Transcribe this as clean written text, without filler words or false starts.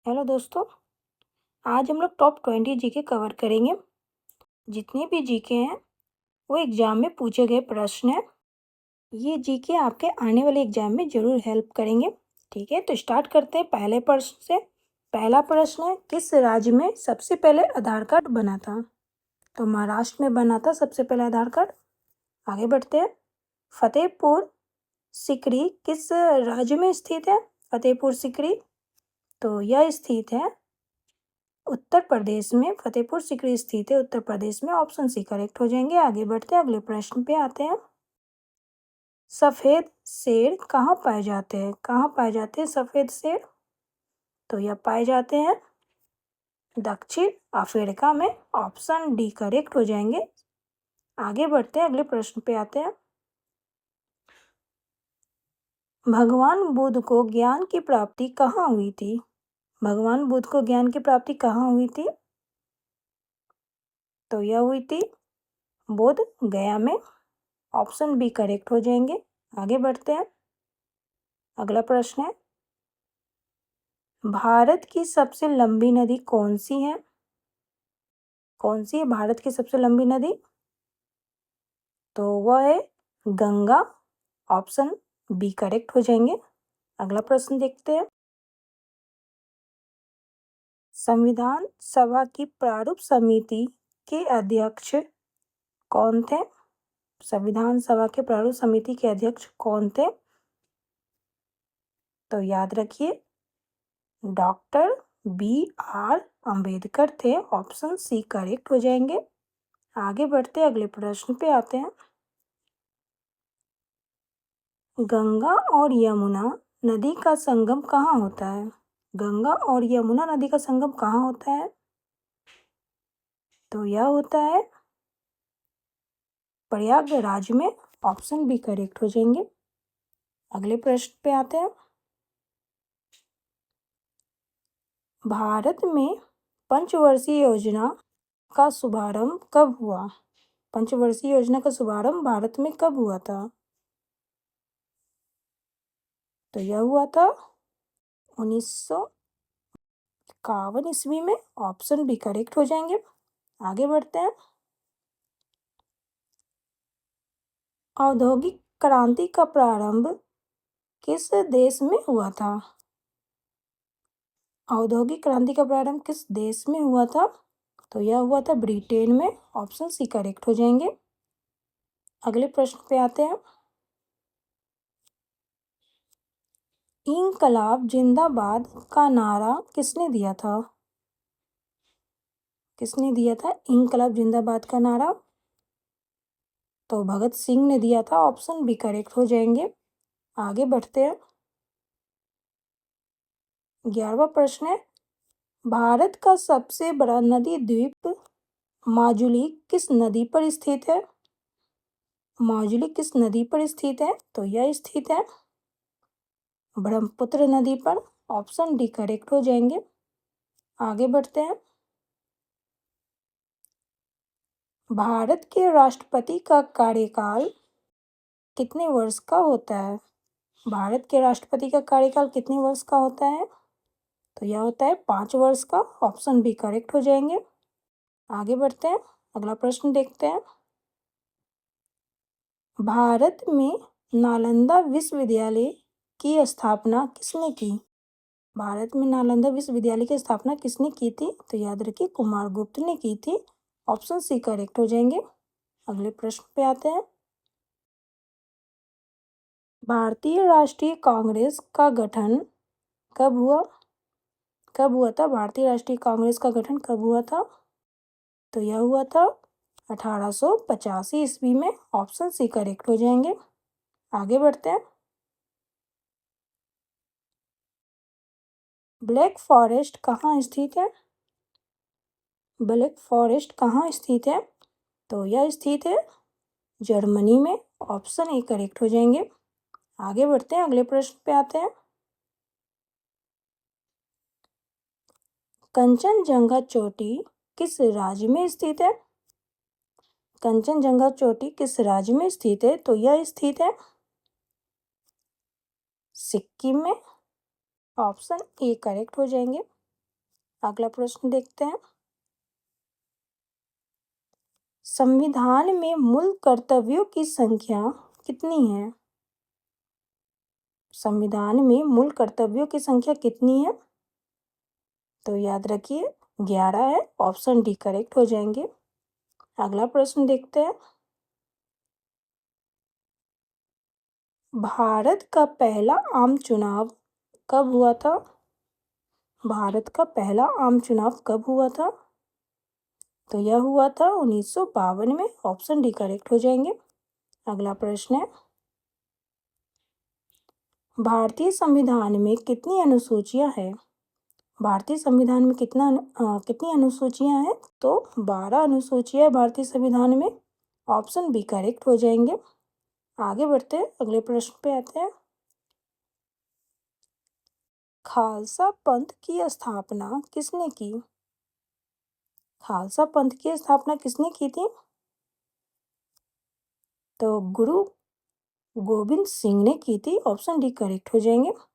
Hello दोस्तों, आज हम लोग टॉप 20 जीके कवर करेंगे। जितने भी जीके हैं वो एग्जाम में पूछे गए प्रश्न हैं। ये जीके आपके आने वाले एग्जाम में ज़रूर हेल्प करेंगे। ठीक है, तो स्टार्ट करते हैं पहले प्रश्न से। पहला प्रश्न है, किस राज्य में सबसे पहले आधार कार्ड बना था? तो महाराष्ट्र में बना था सबसे पहले आधार कार्ड। आगे बढ़ते हैं। फतेहपुर सिकरी किस राज्य में स्थित है? फतेहपुर सिकरी, तो यह स्थित है उत्तर प्रदेश में। फतेहपुर सिकरी स्थित है उत्तर प्रदेश में। ऑप्शन सी करेक्ट हो जाएंगे। आगे बढ़ते हैं, अगले प्रश्न पे आते हैं। सफेद शेर कहाँ पाए जाते हैं? कहाँ पाए जाते हैं सफेद शेर? तो यह पाए जाते हैं दक्षिण अफ्रीका में। ऑप्शन डी करेक्ट हो जाएंगे। आगे बढ़ते हैं, अगले प्रश्न पे आते हैं। भगवान बुद्ध को ज्ञान की प्राप्ति कहाँ हुई थी? भगवान बुद्ध को ज्ञान की प्राप्ति कहाँ हुई थी? तो यह हुई थी बोध गया में। ऑप्शन बी करेक्ट हो जाएंगे। आगे बढ़ते हैं, अगला प्रश्न है, भारत की सबसे लंबी नदी कौन सी है? कौन सी है भारत की सबसे लंबी नदी? तो वह है गंगा। ऑप्शन बी करेक्ट हो जाएंगे। अगला प्रश्न देखते हैं। संविधान सभा की प्रारूप समिति के अध्यक्ष कौन थे? संविधान सभा के प्रारूप समिति के अध्यक्ष कौन थे? तो याद रखिए डॉक्टर B.R. अंबेडकर थे। ऑप्शन सी करेक्ट हो जाएंगे। आगे बढ़ते अगले प्रश्न पे आते हैं। गंगा और यमुना नदी का संगम कहाँ होता है? गंगा और यमुना नदी का संगम कहाँ होता है? तो यह होता है प्रयागराज में। ऑप्शन बी करेक्ट हो जाएंगे। अगले प्रश्न पे आते हैं। भारत में पंचवर्षीय योजना का शुभारंभ कब हुआ? पंचवर्षीय योजना का शुभारंभ भारत में कब हुआ था? तो यह हुआ था 1951 ईस्वी में। ऑप्शन बी करेक्ट हो जाएंगे। आगे बढ़ते हैं। औद्योगिक क्रांति का प्रारंभ किस देश में हुआ था? औद्योगिक क्रांति का प्रारंभ किस देश में हुआ था? तो यह हुआ था ब्रिटेन में। ऑप्शन सी करेक्ट हो जाएंगे। अगले प्रश्न पे आते हैं। इंकलाब जिंदाबाद का नारा किसने दिया था? किसने दिया था इंकलाब जिंदाबाद का नारा? तो भगत सिंह ने दिया था। ऑप्शन बी करेक्ट हो जाएंगे। आगे बढ़ते हैं। 11वां प्रश्न है, भारत का सबसे बड़ा नदी द्वीप माजुली किस नदी पर स्थित है? माजुली किस नदी पर स्थित है? तो यह स्थित है ब्रह्मपुत्र नदी पर। ऑप्शन डी करेक्ट हो जाएंगे। आगे बढ़ते हैं। भारत के राष्ट्रपति का कार्यकाल कितने वर्ष का होता है? भारत के राष्ट्रपति का कार्यकाल कितने वर्ष का होता है? तो यह होता है 5 वर्ष का। ऑप्शन बी करेक्ट हो जाएंगे। आगे बढ़ते हैं, अगला प्रश्न देखते हैं। भारत में नालंदा विश्वविद्यालय की स्थापना किसने की? भारत में नालंदा विश्वविद्यालय की स्थापना किसने की थी? तो याद रखिए कुमारगुप्त ने की थी। ऑप्शन सी करेक्ट हो जाएंगे। अगले प्रश्न पे आते हैं। भारतीय राष्ट्रीय कांग्रेस का गठन कब हुआ? कब हुआ था भारतीय राष्ट्रीय कांग्रेस का गठन कब हुआ था? तो यह हुआ था 1885 ईस्वी में। ऑप्शन सी करेक्ट हो जाएंगे। आगे बढ़ते हैं। ब्लैक फॉरेस्ट कहाँ स्थित है? ब्लैक फॉरेस्ट कहाँ स्थित है? तो यह स्थित है जर्मनी में। ऑप्शन ए करेक्ट हो जाएंगे। आगे बढ़ते हैं, अगले प्रश्न पे आते हैं। कंचनजंगा चोटी किस राज्य में स्थित है? कंचनजंगा चोटी किस राज्य में स्थित है? तो यह स्थित है सिक्किम में। ऑप्शन ए करेक्ट हो जाएंगे। अगला प्रश्न देखते हैं। संविधान में मूल कर्तव्यों की संख्या कितनी है? संविधान में मूल कर्तव्यों की संख्या कितनी है? तो याद रखिए 11 है, ऑप्शन डी करेक्ट हो जाएंगे। अगला प्रश्न देखते हैं। भारत का पहला आम चुनाव कब हुआ था? भारत का पहला आम चुनाव कब हुआ था? तो यह हुआ था 1952 में, ऑप्शन डी करेक्ट हो जाएंगे। अगला प्रश्न है। भारतीय संविधान में कितनी अनुसूचियां हैं? भारतीय संविधान में कितनी अनुसूचियां हैं? तो 12 अनुसूचियां हैं भारतीय संविधान में, ऑप्शन बी करेक्ट हो जाएंगे। आगे बढ़ते हैं, अगले प्रश्न पे आते हैं। खालसा पंथ की स्थापना किसने की? खालसा पंथ की स्थापना किसने की थी? तो गुरु गोविंद सिंह ने की थी, ऑप्शन डी करेक्ट हो जाएंगे।